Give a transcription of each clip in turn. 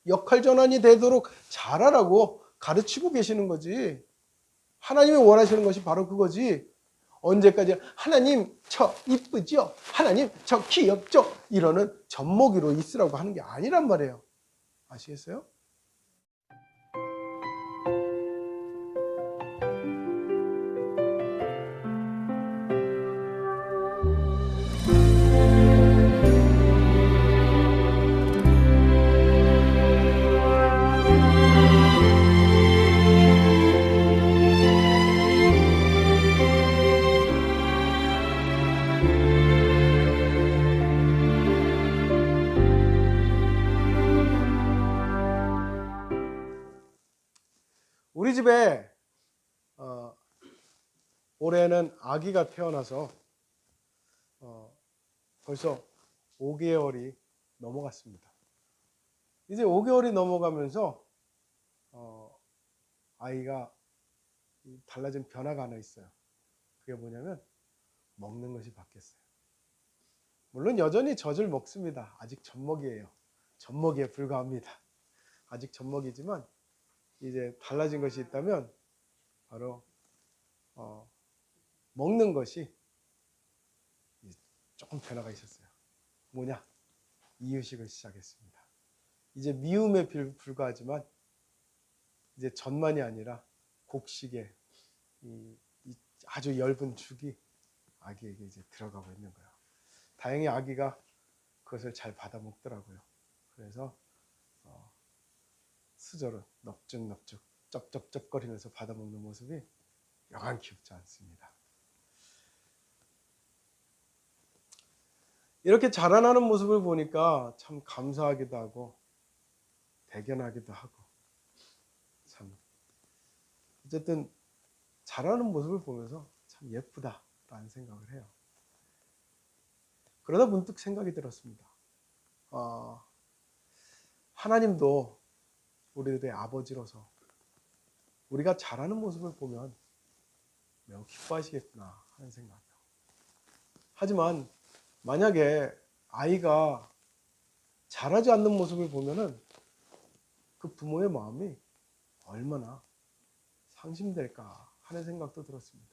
역할 전환이 되도록 잘하라고 가르치고 계시는 거지. 하나님이 원하시는 것이 바로 그거지. 언제까지 하나님 저 이쁘죠? 하나님 저 귀엽죠? 이러는 젖먹이로 있으라고 하는 게 아니란 말이에요. 아시겠어요? 우리 집에 올해는 아기가 태어나서 벌써 5개월이 넘어갔습니다. 이제 5개월이 넘어가면서 아이가 달라진 변화가 하나 있어요. 그게 뭐냐면 먹는 것이 바뀌었어요. 물론 여전히 젖을 먹습니다. 아직 젖먹이에요. 젖먹이에 불과합니다. 아직 젖먹이지만 이제 달라진 것이 있다면 바로 먹는 것이 조금 변화가 있었어요. 뭐냐? 이유식을 시작했습니다. 이제 미움에 불과하지만 이제 젖만이 아니라 곡식에 이 아주 엷은 죽이 아기에게 이제 들어가고 있는 거예요. 다행히 아기가 그것을 잘 받아 먹더라고요. 그래서 수저로 넙죽넙죽 쩝쩝쩝거리면서 받아 먹는 모습이 여간 귀엽지 않습니다. 이렇게 자라나는 모습을 보니까 참 감사하기도 하고 대견하기도 하고 참 어쨌든 자라는 모습을 보면서 참 예쁘다라는 생각을 해요. 그러다 문득 생각이 들었습니다. 하나님도 우리들의 아버지로서 우리가 자라는 모습을 보면 매우 기뻐하시겠구나 하는 생각이에요. 하지만 만약에 아이가 자라지 않는 모습을 보면은 그 부모의 마음이 얼마나 상심될까 하는 생각도 들었습니다.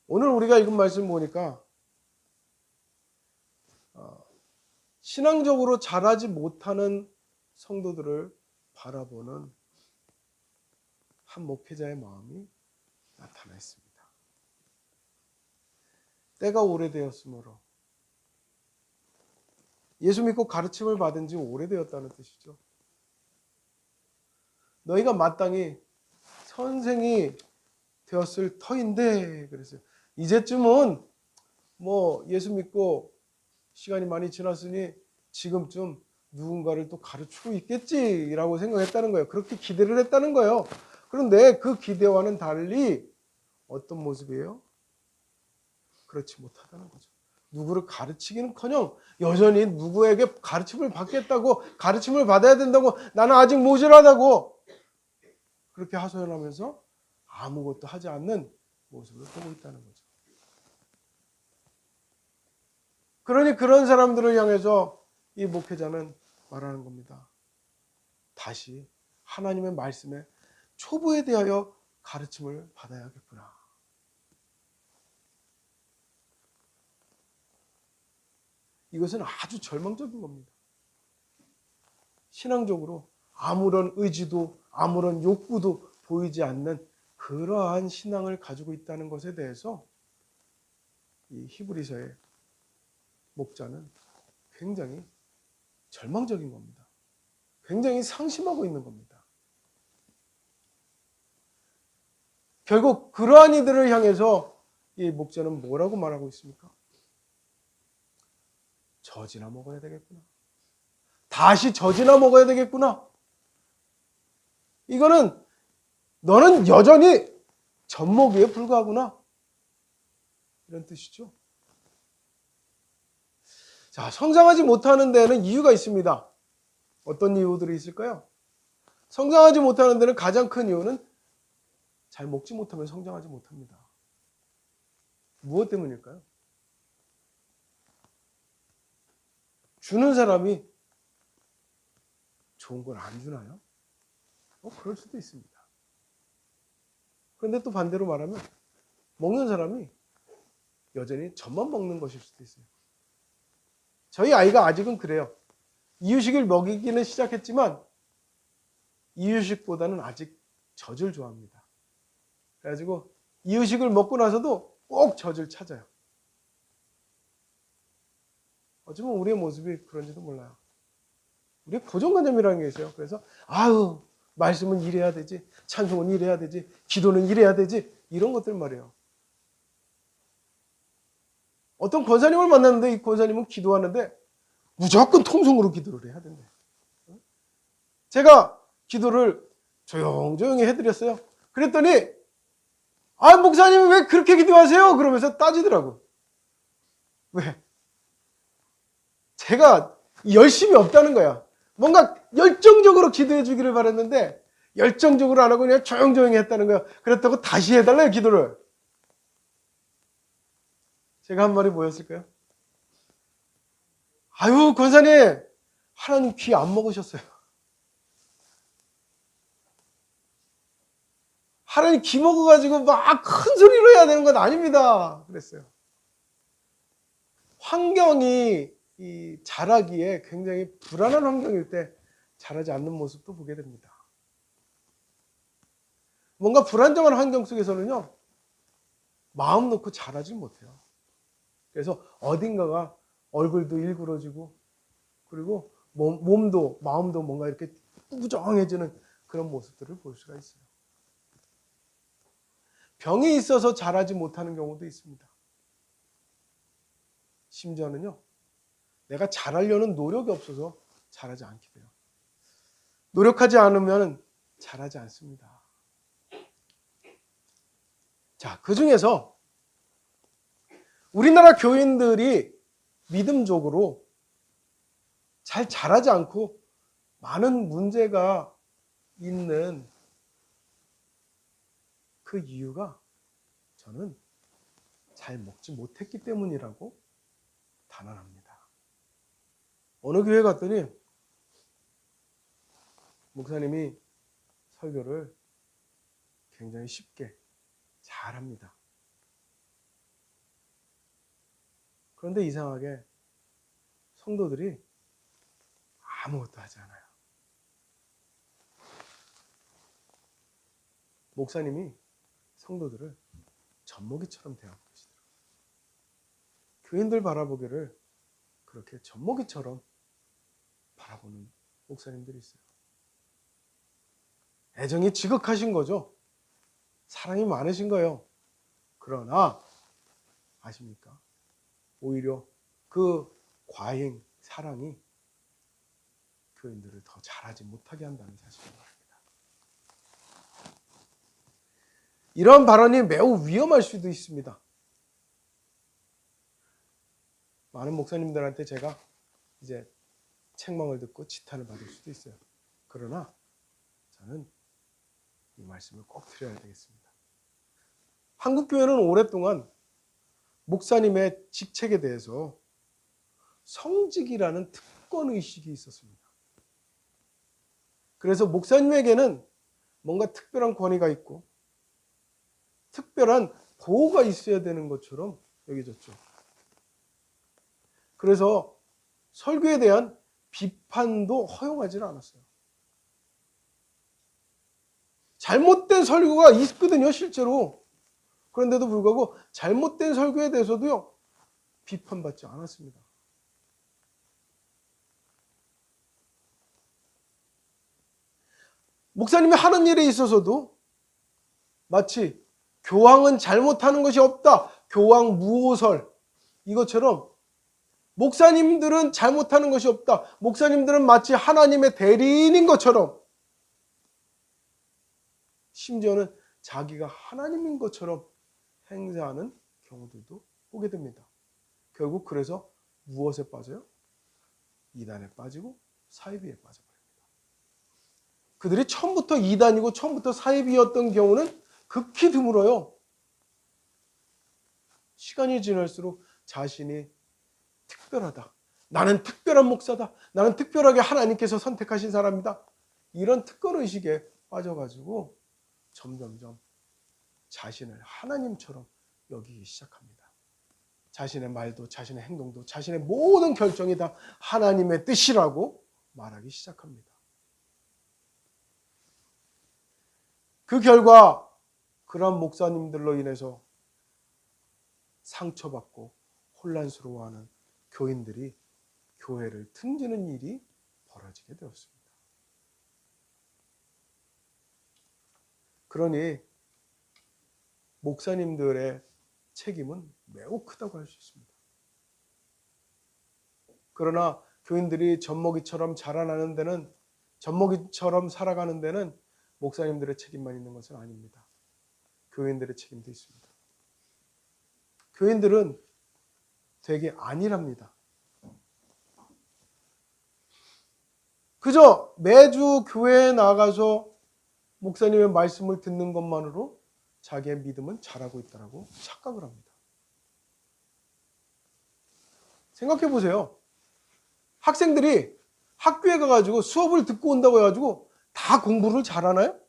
오늘 우리가 읽은 말씀 보니까 신앙적으로 자라지 못하는 성도들을 바라보는 한 목회자의 마음이 나타나 있습니다. 때가 오래되었으므로 예수 믿고 가르침을 받은 지 오래되었다는 뜻이죠. 너희가 마땅히 선생이 되었을 터인데 그랬어요. 이제쯤은 뭐 예수 믿고 시간이 많이 지났으니 지금쯤 누군가를 또 가르치고 있겠지라고 생각했다는 거예요. 그렇게 기대를 했다는 거예요. 그런데 그 기대와는 달리 어떤 모습이에요? 그렇지 못하다는 거죠. 누구를 가르치기는커녕 여전히 누구에게 가르침을 받겠다고 가르침을 받아야 된다고 나는 아직 모자라다고 그렇게 하소연하면서 아무것도 하지 않는 모습을 보고 있다는 거죠. 그러니 그런 사람들을 향해서 이 목회자는 말하는 겁니다. 다시 하나님의 말씀에 초보에 대하여 가르침을 받아야겠구나. 이것은 아주 절망적인 겁니다. 신앙적으로 아무런 의지도 아무런 욕구도 보이지 않는 그러한 신앙을 가지고 있다는 것에 대해서 이 히브리서의 목자는 굉장히 절망적인 겁니다. 굉장히 상심하고 있는 겁니다. 결국 그러한 이들을 향해서 이 목자는 뭐라고 말하고 있습니까? 젖이나 먹어야 되겠구나. 다시 젖이나 먹어야 되겠구나. 이거는 너는 여전히 젖먹이에 불과하구나. 이런 뜻이죠. 자, 성장하지 못하는 데는 이유가 있습니다. 어떤 이유들이 있을까요? 성장하지 못하는 데는 가장 큰 이유는 잘 먹지 못하면 성장하지 못합니다. 무엇 때문일까요? 주는 사람이 좋은 걸 안 주나요? 그럴 수도 있습니다. 그런데 또 반대로 말하면 먹는 사람이 여전히 젖만 먹는 것일 수도 있어요. 저희 아이가 아직은 그래요. 이유식을 먹이기는 시작했지만 이유식보다는 아직 젖을 좋아합니다. 그래가지고 이유식을 먹고 나서도 꼭 젖을 찾아요. 어쩌면 우리의 모습이 그런지도 몰라요. 우리의 고정관념이라는 게 있어요. 그래서 아유, 말씀은 이래야 되지, 찬송은 이래야 되지, 기도는 이래야 되지, 이런 것들 말이에요. 어떤 권사님을 만났는데 이 권사님은 기도하는데 무조건 통성으로 기도를 해야 된대. 제가 기도를 조용조용히 해드렸어요. 그랬더니 목사님이 왜 그렇게 기도하세요? 그러면서 따지더라고. 왜? 제가 열심이 없다는 거야. 뭔가 열정적으로 기도해 주기를 바랬는데 열정적으로 안 하고 그냥 조용조용히 했다는 거야. 그렇다고 다시 해달라요, 기도를. 제가 한 말이 뭐였을까요? 아유, 권사님, 하나님 귀 안 먹으셨어요. 하나님 귀 먹어가지고 막 큰 소리로 해야 되는 건 아닙니다. 그랬어요. 환경이 자라기에 굉장히 불안한 환경일 때 자라지 않는 모습도 보게 됩니다. 뭔가 불안정한 환경 속에서는요, 마음 놓고 자라지 못해요. 그래서 어딘가가 얼굴도 일그러지고, 그리고 몸도, 마음도 뭔가 이렇게 꾸정해지는 그런 모습들을 볼 수가 있어요. 병이 있어서 자라지 못하는 경우도 있습니다. 심지어는요, 내가 자라려는 노력이 없어서 자라지 않게 돼요. 노력하지 않으면 자라지 않습니다. 자, 그 중에서 우리나라 교인들이 믿음적으로 잘 자라지 않고 많은 문제가 있는 그 이유가 저는 잘 먹지 못했기 때문이라고 단언합니다. 어느 교회 갔더니 목사님이 설교를 굉장히 쉽게 잘합니다. 그런데 이상하게 성도들이 아무것도 하지 않아요. 목사님이 성도들을 젖먹이처럼 대하고 계시더라고요. 교인들 바라보기를 그렇게 젖먹이처럼 바라보는 목사님들이 있어요. 애정이 지극하신 거죠. 사랑이 많으신 거예요. 그러나 아십니까? 오히려 그 과잉 사랑이 교인들을 더 잘하지 못하게 한다는 사실을 말합니다. 이런 발언이 매우 위험할 수도 있습니다. 많은 목사님들한테 제가 이제 책망을 듣고 지탄을 받을 수도 있어요. 그러나 저는 이 말씀을 꼭 드려야 되겠습니다. 한국교회는 오랫동안 목사님의 직책에 대해서 성직이라는 특권의식이 있었습니다. 그래서 목사님에게는 뭔가 특별한 권위가 있고 특별한 보호가 있어야 되는 것처럼 여겨졌죠. 그래서 설교에 대한 비판도 허용하지는 않았어요. 잘못된 설교가 있거든요, 실제로. 그런데도 불구하고 잘못된 설교에 대해서도요, 비판받지 않았습니다. 목사님이 하는 일에 있어서도 마치 교황은 잘못하는 것이 없다, 교황 무오설, 이것처럼 목사님들은 잘못하는 것이 없다, 목사님들은 마치 하나님의 대리인인 것처럼, 심지어는 자기가 하나님인 것처럼 행세하는 경우들도 보게 됩니다. 결국 그래서 무엇에 빠져요? 이단에 빠지고 사이비에 빠져버립니다. 그들이 처음부터 이단이고 처음부터 사이비였던 경우는 극히 드물어요. 시간이 지날수록 자신이 특별하다, 나는 특별한 목사다. 나는 특별하게 하나님께서 선택하신 사람이다. 이런 특권의식에 빠져가지고 점점점 자신을 하나님처럼 여기기 시작합니다. 자신의 말도 자신의 행동도 자신의 모든 결정이 다 하나님의 뜻이라고 말하기 시작합니다. 그 결과 그런 목사님들로 인해서 상처받고 혼란스러워하는 교인들이 교회를 틈지는 일이 벌어지게 되었습니다. 그러니 목사님들의 책임은 매우 크다고 할 수 있습니다. 그러나 교인들이 젖먹이처럼 자라나는 데는, 젖먹이처럼 살아가는 데는 목사님들의 책임만 있는 것은 아닙니다. 교인들의 책임도 있습니다. 교인들은 되게 안일합니다. 그저 매주 교회에 나가서 목사님의 말씀을 듣는 것만으로 자기의 믿음은 잘하고 있다고 착각을 합니다. 생각해 보세요. 학생들이 학교에 가가지고 수업을 듣고 온다고 해가지고 다 공부를 잘하나요?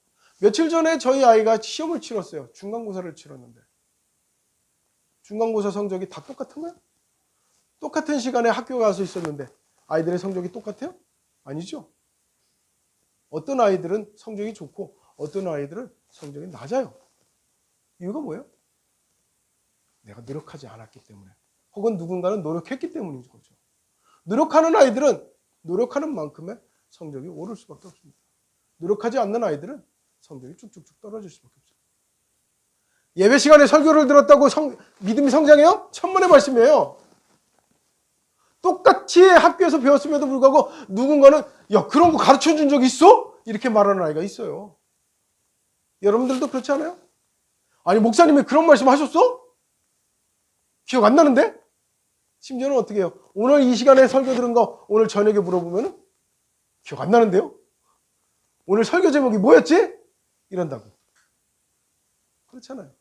며칠 전에 저희 아이가 시험을 치렀어요. 중간고사를 치렀는데 중간고사 성적이 다 똑같은가요? 똑같은 시간에 학교 가서 있었는데 아이들의 성적이 똑같아요? 아니죠. 어떤 아이들은 성적이 좋고 어떤 아이들은 성적이 낮아요. 이유가 뭐예요? 내가 노력하지 않았기 때문에, 혹은 누군가는 노력했기 때문인 거죠. 노력하는 아이들은 노력하는 만큼의 성적이 오를 수밖에 없습니다. 노력하지 않는 아이들은 성적이 쭉쭉쭉 떨어질 수밖에 없어요. 예배 시간에 설교를 들었다고 믿음이 성장해요? 천만의 말씀이에요. 똑같이 학교에서 배웠음에도 불구하고 누군가는 야, 그런 거 가르쳐 준 적 있어? 이렇게 말하는 아이가 있어요. 여러분들도 그렇지 않아요? 아니, 목사님이 그런 말씀 하셨어? 기억 안 나는데? 심지어는 어떻게 해요? 오늘 이 시간에 설교 들은 거 오늘 저녁에 물어보면 기억 안 나는데요? 오늘 설교 제목이 뭐였지? 이런다고. 그렇잖아요.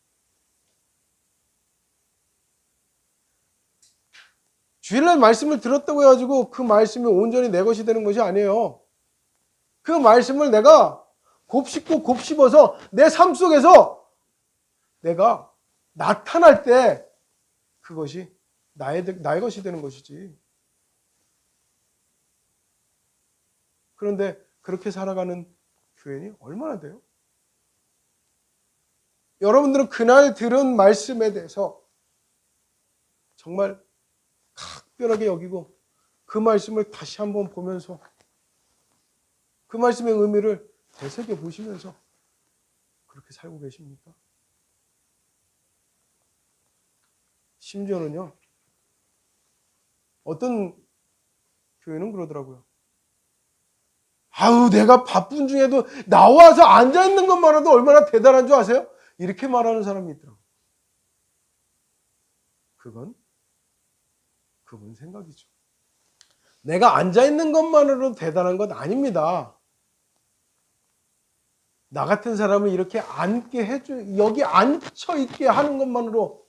주일날 말씀을 들었다고 해가지고 그 말씀이 온전히 내 것이 되는 것이 아니에요. 그 말씀을 내가 곱씹고 곱씹어서 내 삶 속에서 내가 나타날 때 그것이 나의 것이 되는 것이지. 그런데 그렇게 살아가는 교인이 얼마나 돼요? 여러분들은 그날 들은 말씀에 대해서 정말 각별하게 여기고 그 말씀을 다시 한번 보면서 그 말씀의 의미를 되새겨 보시면서 그렇게 살고 계십니까? 심지어는요, 어떤 교회는 그러더라고요. 아우, 내가 바쁜 중에도 나와서 앉아있는 것만으로도 얼마나 대단한 줄 아세요? 이렇게 말하는 사람이 있더라고요. 그분 생각이죠. 내가 앉아있는 것만으로도 대단한 건 아닙니다. 나 같은 사람을 이렇게 앉게 여기 앉혀있게 하는 것만으로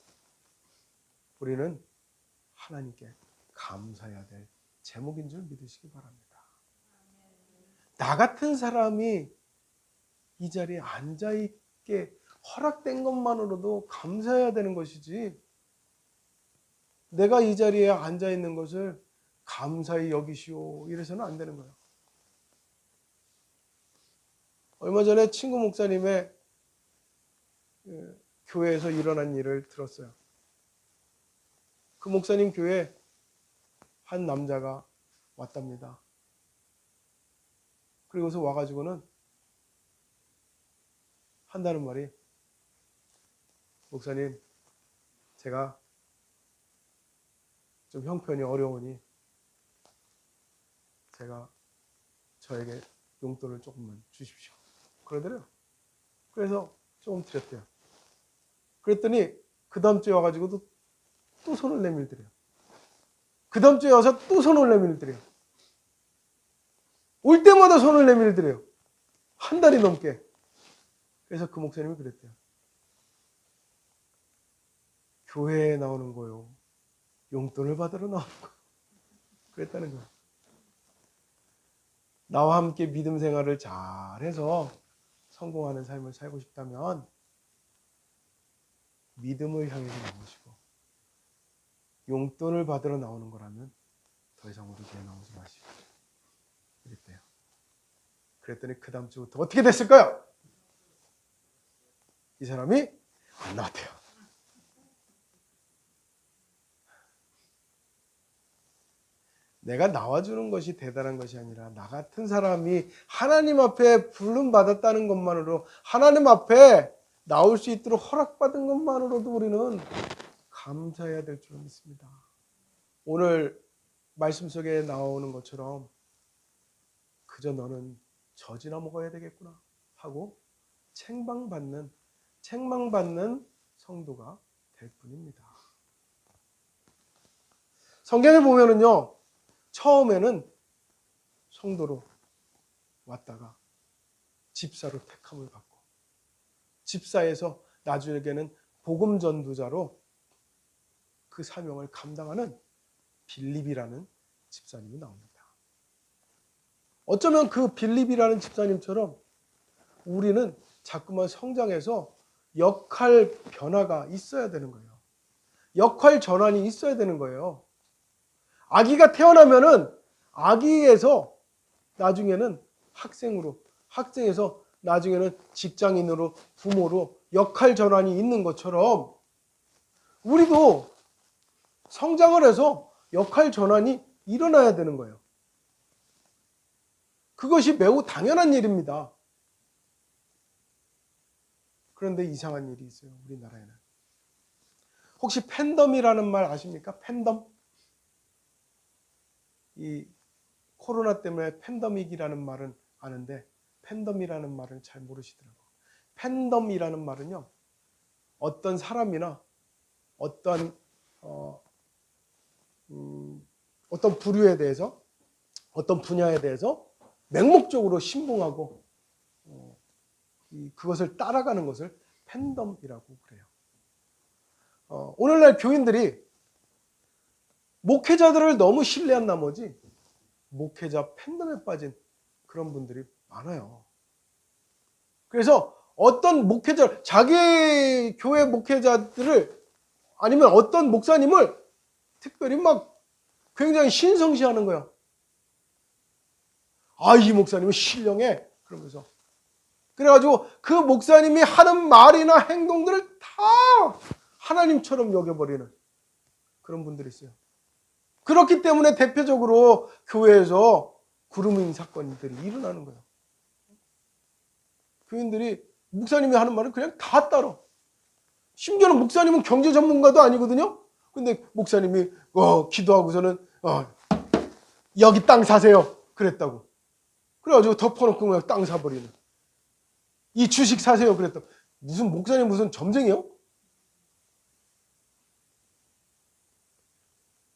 우리는 하나님께 감사해야 될 제목인 줄 믿으시기 바랍니다. 나 같은 사람이 이 자리에 앉아있게 허락된 것만으로도 감사해야 되는 것이지, 내가 이 자리에 앉아있는 것을 감사히 여기시오 이래서는 안 되는 거예요. 얼마 전에 친구 목사님의 교회에서 일어난 일을 들었어요. 그 목사님 교회에 한 남자가 왔답니다. 그리고서 와가지고는 한다는 말이, 목사님, 제가 좀 형편이 어려우니 제가 저에게 용돈을 조금만 주십시오. 그러더래요. 그래서 조금 드렸대요. 그랬더니 그 다음 주에 와가지고도 또 손을 내밀더래요. 그 다음 주에 와서 또 손을 내밀더래요. 올 때마다 손을 내밀더래요. 한 달이 넘게. 그래서 그 목사님이 그랬대요. 교회에 나오는 거요, 용돈을 받으러 나오는 거. 그랬다는 거예요. 나와 함께 믿음 생활을 잘해서 성공하는 삶을 살고 싶다면 믿음을 향해서 나오시고, 용돈을 받으러 나오는 거라면 더 이상 우리 교회 나오지 마시고 그랬대요. 그랬더니 그 다음 주부터 어떻게 됐을까요? 이 사람이 안 나왔대요. 내가 나와주는 것이 대단한 것이 아니라 나 같은 사람이 하나님 앞에 부름받았다는 것만으로, 하나님 앞에 나올 수 있도록 허락받은 것만으로도 우리는 감사해야 될 줄 믿습니다. 오늘 말씀 속에 나오는 것처럼 그저 너는 젖이나 먹어야 되겠구나 하고 책망받는 성도가 될 뿐입니다. 성경에 보면은요, 처음에는 성도로 왔다가 집사로 택함을 받고, 집사에서 나중에는 복음 전도자로 그 사명을 감당하는 빌립이라는 집사님이 나옵니다. 어쩌면 그 빌립이라는 집사님처럼 우리는 자꾸만 성장해서 역할 변화가 있어야 되는 거예요. 역할 전환이 있어야 되는 거예요. 아기가 태어나면은 아기에서 나중에는 학생으로, 학생에서 나중에는 직장인으로, 부모로 역할 전환이 있는 것처럼 우리도 성장을 해서 역할 전환이 일어나야 되는 거예요. 그것이 매우 당연한 일입니다. 그런데 이상한 일이 있어요, 우리나라에는. 혹시 팬덤이라는 말 아십니까? 팬덤? 이 코로나 때문에 팬데믹이라는 말은 아는데 팬덤이라는 말은 잘 모르시더라고요. 팬덤이라는 말은요, 어떤 사람이나 어떤 부류에 대해서, 어떤 분야에 대해서 맹목적으로 신봉하고 그것을 따라가는 것을 팬덤이라고 그래요. 오늘날 교인들이 목회자들을 너무 신뢰한 나머지 목회자 팬덤에 빠진 그런 분들이 많아요. 그래서 어떤 목회자, 자기 교회 목회자들을, 아니면 어떤 목사님을 특별히 막 굉장히 신성시하는 거예요. 아, 이 목사님은 신령해. 그러면서. 그래가지고 그 목사님이 하는 말이나 행동들을 다 하나님처럼 여겨버리는 그런 분들이 있어요. 그렇기 때문에 대표적으로 교회에서 그루밍 사건들이 일어나는 거예요. 교인들이 목사님이 하는 말을 그냥 다 따라. 심지어는 목사님은 경제 전문가도 아니거든요. 근데 목사님이 기도하고서는 여기 땅 사세요 그랬다고. 그래가지고 덮어놓고 그냥 땅 사버리는. 이 주식 사세요 그랬다고. 무슨 목사님 무슨 점쟁이요?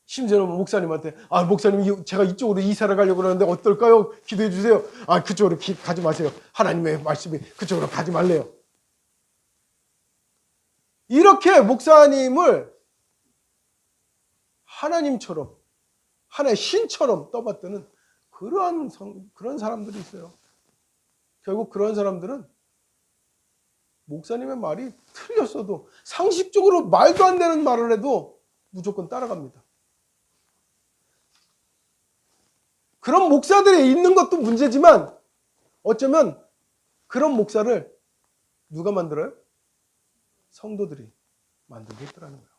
심지어는 목사님한테 목사님 제가 이쪽으로 이사를 가려고 그러는데 어떨까요? 기도해 주세요. 그쪽으로 가지 마세요. 하나님의 말씀이 그쪽으로 가지 말래요. 이렇게 목사님을 하나님처럼, 하나의 신처럼 떠받드는 그런 사람들이 있어요. 결국 그런 사람들은 목사님의 말이 틀렸어도, 상식적으로 말도 안 되는 말을 해도 무조건 따라갑니다. 그런 목사들이 있는 것도 문제지만 어쩌면 그런 목사를 누가 만들어요? 성도들이 만들고 있더라는 거예요.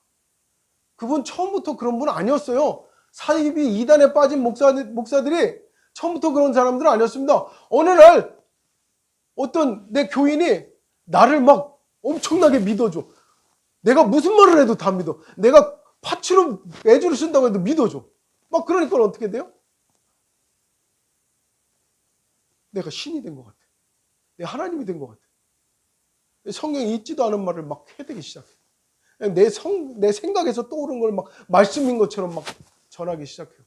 그분 처음부터 그런 분 아니었어요. 사이비 이단에 빠진 목사들이 처음부터 그런 사람들은 아니었습니다. 어느 날 어떤 내 교인이 나를 막 엄청나게 믿어줘. 내가 무슨 말을 해도 다 믿어. 내가 파츠로 매주를 쓴다고 해도 믿어줘. 막 그러니까 어떻게 돼요? 내가 신이 된 것 같아. 내가 하나님이 된 것 같아. 성경에 있지도 않은 말을 막 해대기 시작해. 내 생각에서 떠오른 걸 막 말씀인 것처럼 막 전하기 시작해요.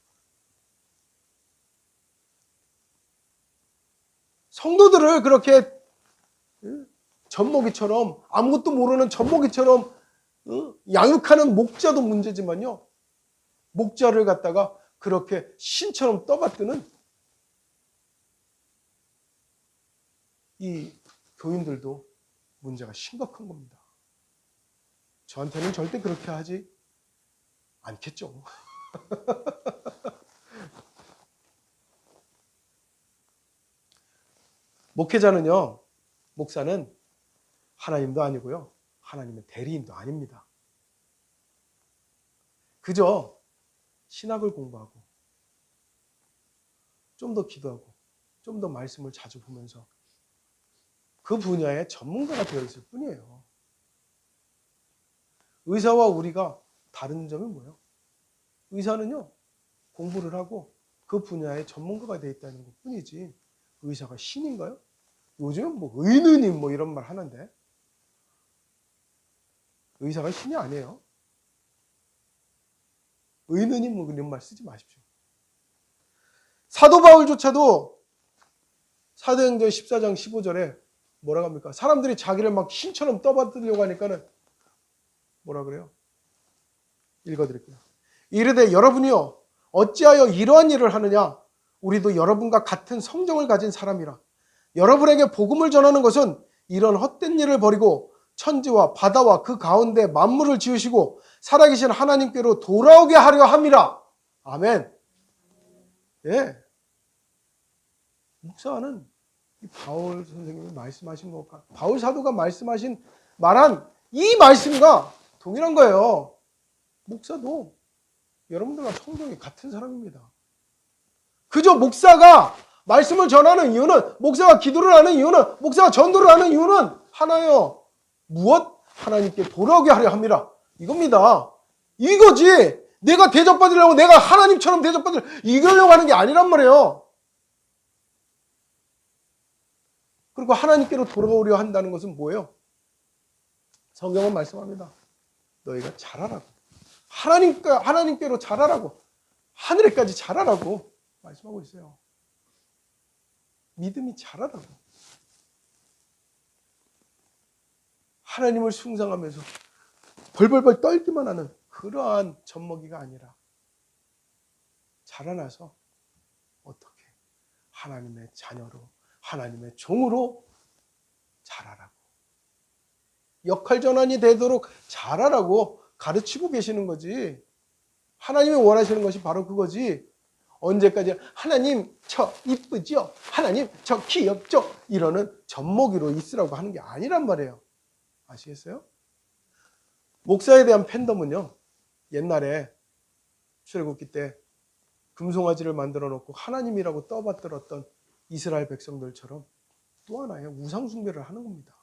성도들을 그렇게 젖먹이처럼, 아무것도 모르는 젖먹이처럼 양육하는 목자도 문제지만요, 목자를 갖다가 그렇게 신처럼 떠받드는 이 교인들도 문제가 심각한 겁니다. 저한테는 절대 그렇게 하지 않겠죠. 목회자는요, 목사는 하나님도 아니고요, 하나님의 대리인도 아닙니다. 그저 신학을 공부하고 좀 더 기도하고 좀 더 말씀을 자주 보면서 그 분야의 전문가가 되어 있을 뿐이에요. 의사와 우리가 다른 점이 뭐예요? 의사는요, 공부를 하고 그 분야의 전문가가 되어 있다는 것 뿐이지 의사가 신인가요? 요즘은 뭐 의느님 뭐 이런 말 하는데 의사가 신이 아니에요. 의느님 뭐 이런 말 쓰지 마십시오. 사도 바울조차도 사도행전 14장 15절에 뭐라고 합니까? 사람들이 자기를 막 신처럼 떠받들려고 하니까는 뭐라 그래요? 읽어드릴게요. 이르되 여러분이요 어찌하여 이러한 일을 하느냐? 우리도 여러분과 같은 성정을 가진 사람이라. 여러분에게 복음을 전하는 것은 이런 헛된 일을 버리고 천지와 바다와 그 가운데 만물을 지으시고 살아계신 하나님께로 돌아오게 하려 함이라. 아멘. 예. 목사는 이 바울 선생님이 말씀하신 것과 바울 사도가 말한 이 말씀과 동일한 거예요. 목사도 여러분들과 성경이 같은 사람입니다. 그저 목사가 말씀을 전하는 이유는, 목사가 기도를 하는 이유는, 목사가 전도를 하는 이유는 하나예요. 무엇? 하나님께 돌아오게 하려 합니다. 이겁니다. 이거지. 내가 대접받으려고 내가 하나님처럼 이기려고 하는 게 아니란 말이에요. 그리고 하나님께로 돌아오려 한다는 것은 뭐예요? 성경은 말씀합니다. 너희가 잘하라고. 하나님께로 잘하라고. 하늘에까지 잘하라고 말씀하고 있어요. 믿음이 잘하라고. 하나님을 숭상하면서 벌벌벌 떨기만 하는 그러한 젖먹이가 아니라 자라나서 어떻게 하나님의 자녀로, 하나님의 종으로 자라라고. 역할 전환이 되도록 자라라고 가르치고 계시는 거지. 하나님이 원하시는 것이 바로 그거지. 언제까지 하나님 저 이쁘죠? 하나님 저 귀엽죠? 이러는 젖먹이로 있으라고 하는 게 아니란 말이에요. 아시겠어요? 목사에 대한 팬덤은요, 옛날에 출애굽기 때 금송아지를 만들어 놓고 하나님이라고 떠받들었던 이스라엘 백성들처럼 또 하나의 우상숭배를 하는 겁니다.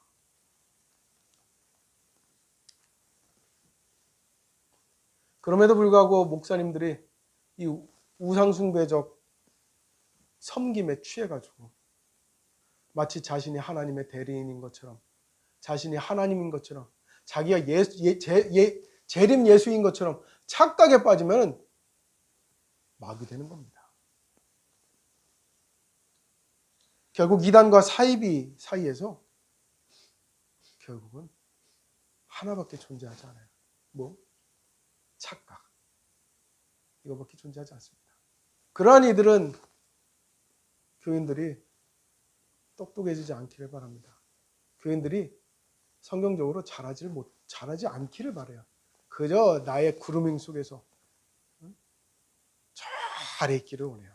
그럼에도 불구하고 목사님들이 이 우상숭배적 섬김에 취해가지고 마치 자신이 하나님의 대리인인 것처럼, 자신이 하나님인 것처럼, 자기가 재림 예수인 것처럼 착각에 빠지면 마귀 되는 겁니다. 결국 이단과 사이비 사이에서 결국은 하나밖에 존재하지 않아요. 뭐? 착각. 이거밖에 존재하지 않습니다. 그러한 이들은 교인들이 똑똑해지지 않기를 바랍니다. 교인들이 성경적으로 잘하지 않기를 바라요. 그저 나의 그루밍 속에서 잘 있기를 원해요.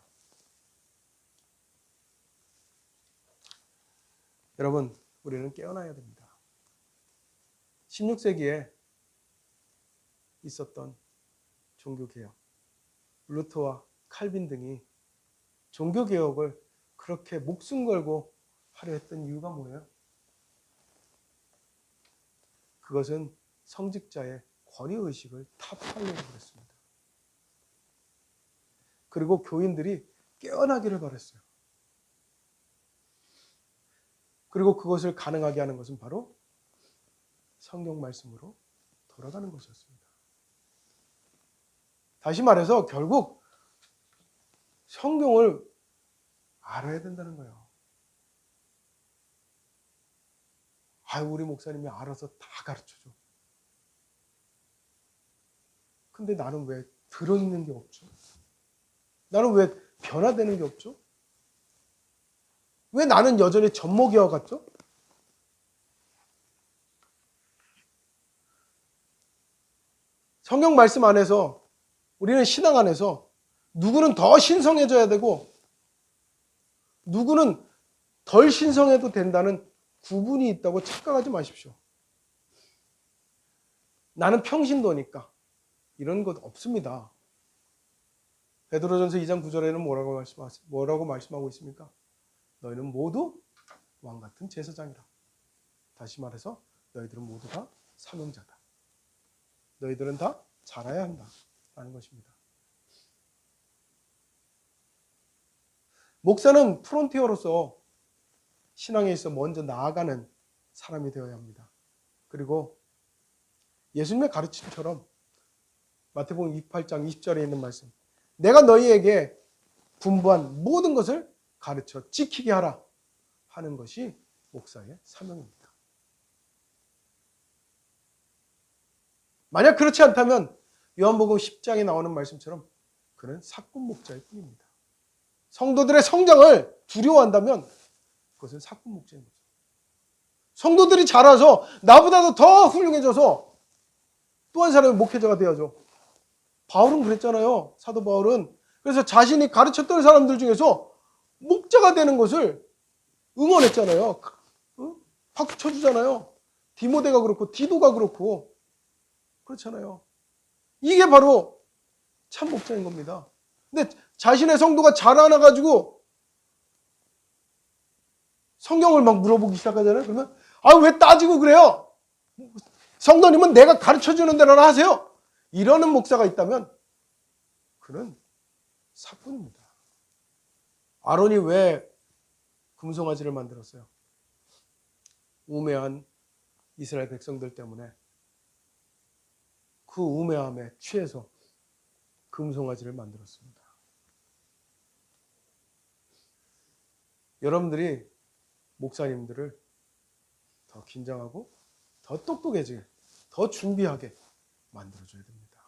여러분, 우리는 깨어나야 됩니다. 16세기에 있었던 종교개혁, 루터와 칼빈 등이 종교개혁을 그렇게 목숨 걸고 하려 했던 이유가 뭐예요? 그것은 성직자의 권위의식을 타파하려고 그랬습니다. 그리고 교인들이 깨어나기를 바랬어요. 그리고 그것을 가능하게 하는 것은 바로 성경 말씀으로 돌아가는 것이었습니다. 다시 말해서 결국 성경을 알아야 된다는 거예요. 우리 목사님이 알아서 다 가르쳐줘. 근데 나는 왜 들어있는 게 없죠? 나는 왜 변화되는 게 없죠? 왜 나는 여전히 젖먹이와 같죠? 성경 말씀 안에서 우리는 신앙 안에서 누구는 더 신성해져야 되고 누구는 덜 신성해도 된다는 구분이 있다고 착각하지 마십시오. 나는 평신도니까 이런 것 없습니다. 베드로전서 2장 9절에는 뭐라고 말씀하고 있습니까? 너희는 모두 왕같은 제사장이라. 다시 말해서 너희들은 모두 다 사명자다. 너희들은 다 자라야 한다 라는 것입니다. 목사는 프론티어로서 신앙에 있어 먼저 나아가는 사람이 되어야 합니다. 그리고 예수님의 가르침처럼 마태복음 28장 20절에 있는 말씀, 내가 너희에게 분부한 모든 것을 가르쳐 지키게 하라 하는 것이 목사의 사명입니다. 만약 그렇지 않다면 요한복음 10장에 나오는 말씀처럼 그는 사꾼 목자일 뿐입니다. 성도들의 성장을 두려워한다면 그것은 사꾼 목자인 거죠. 성도들이 자라서 나보다도 더 훌륭해져서 또 한 사람의 목회자가 되어야죠. 바울은 그랬잖아요. 사도 바울은. 그래서 자신이 가르쳤던 사람들 중에서 목자가 되는 것을 응원했잖아요. 박수 쳐주잖아요. 디모데가 그렇고 디도가 그렇고 그렇잖아요. 이게 바로 참 목자인 겁니다. 근데 자신의 성도가 자라나가지고 성경을 막 물어보기 시작하잖아요. 그러면 왜 따지고 그래요? 성도님은 내가 가르쳐주는 대로나 하세요. 이러는 목사가 있다면 그는 사꾼입니다. 아론이 왜 금송아지를 만들었어요? 우매한 이스라엘 백성들 때문에 그 우매함에 취해서 금송아지를 만들었습니다. 여러분들이 목사님들을 더 긴장하고 더 똑똑해지게, 더 준비하게 만들어줘야 됩니다.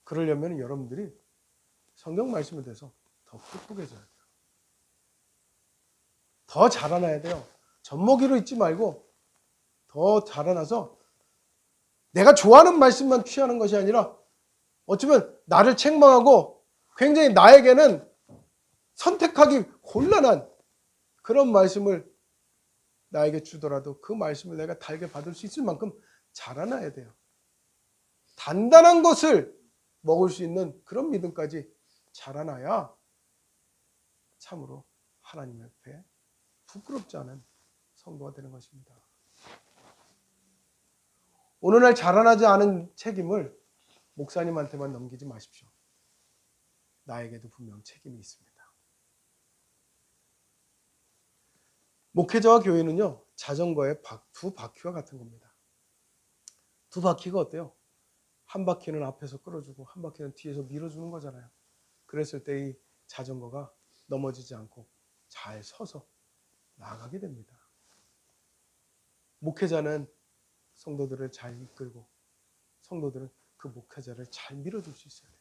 그러려면 여러분들이 성경 말씀에 대해서 더 똑똑해져야 돼요. 더 자라나야 돼요. 젖먹이로 있지 말고 더 자라나서 내가 좋아하는 말씀만 취하는 것이 아니라 어쩌면 나를 책망하고 굉장히 나에게는 선택하기 곤란한 그런 말씀을 나에게 주더라도 그 말씀을 내가 달게 받을 수 있을 만큼 자라나야 돼요. 단단한 것을 먹을 수 있는 그런 믿음까지 자라나야 참으로 하나님 앞에 부끄럽지 않은 성도가 되는 것입니다. 오늘날 자라나지 않은 책임을 목사님한테만 넘기지 마십시오. 나에게도 분명 책임이 있습니다. 목회자와 교회는요, 자전거의 두 바퀴와 같은 겁니다. 두 바퀴가 어때요? 한 바퀴는 앞에서 끌어주고 한 바퀴는 뒤에서 밀어주는 거잖아요. 그랬을 때 이 자전거가 넘어지지 않고 잘 서서 나아가게 됩니다. 목회자는 성도들을 잘 이끌고 성도들은 그 목회자를 잘 밀어줄 수 있어야 돼요.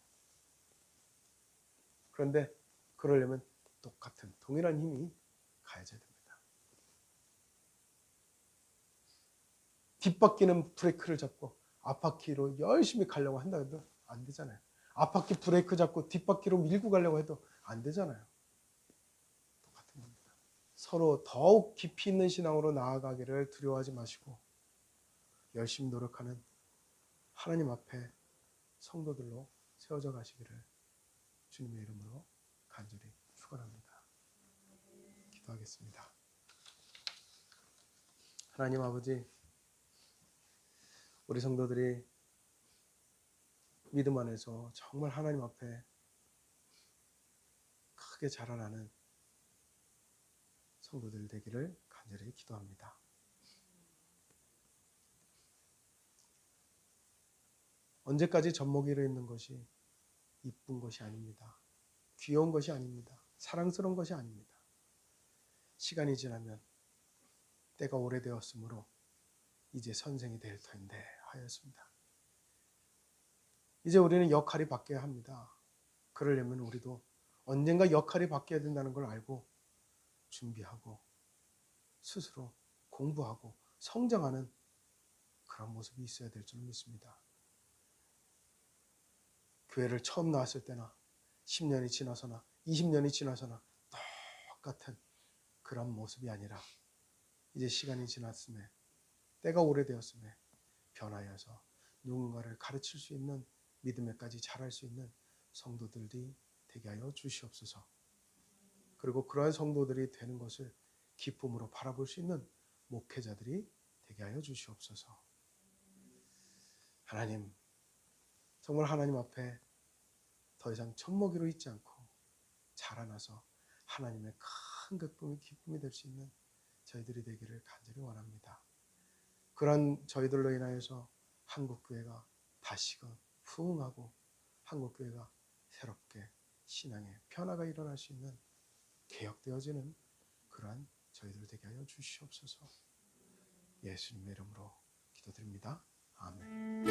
그런데 그러려면 똑같은 동일한 힘이 가해져야 됩니다. 뒷바퀴는 브레이크를 잡고 앞바퀴로 열심히 가려고 한다 해도 안 되잖아요. 앞바퀴 브레이크 잡고 뒷바퀴로 밀고 가려고 해도 안 되잖아요. 똑같은 겁니다. 서로 더욱 깊이 있는 신앙으로 나아가기를 두려워하지 마시고 열심히 노력하는 하나님 앞에 성도들로 세워져 가시기를 주님의 이름으로 간절히 축원합니다. 기도하겠습니다. 하나님 아버지, 우리 성도들이 믿음 안에서 정말 하나님 앞에 크게 자라나는 성도들 되기를 간절히 기도합니다. 언제까지 젖먹이로 있는 것이 이쁜 것이 아닙니다. 귀여운 것이 아닙니다. 사랑스러운 것이 아닙니다. 시간이 지나면 때가 오래되었으므로 이제 선생이 될 터인데 하였습니다. 이제 우리는 역할이 바뀌어야 합니다. 그러려면 우리도 언젠가 역할이 바뀌어야 된다는 걸 알고 준비하고 스스로 공부하고 성장하는 그런 모습이 있어야 될 줄 믿습니다. 교회를 처음 나왔을 때나 10년이 지나서나 20년이 지나서나 똑같은 그런 모습이 아니라 이제 시간이 지났음에 때가 오래되었음에 변하여서 누군가를 가르칠 수 있는 믿음에까지 자랄 수 있는 성도들이 되게 하여 주시옵소서. 그리고 그러한 성도들이 되는 것을 기쁨으로 바라볼 수 있는 목회자들이 되게 하여 주시옵소서. 하나님, 정말 하나님 앞에 더 이상 젖먹이로 있지 않고 자라나서 하나님의 큰 기쁨이 될 수 있는 저희들이 되기를 간절히 원합니다. 그런 저희들로 인하여서 한국교회가 다시금 부흥하고 한국교회가 새롭게 신앙의 변화가 일어날 수 있는 개혁되어지는 그러한 저희들 되게 하여 주시옵소서. 예수님의 이름으로 기도드립니다. 아멘.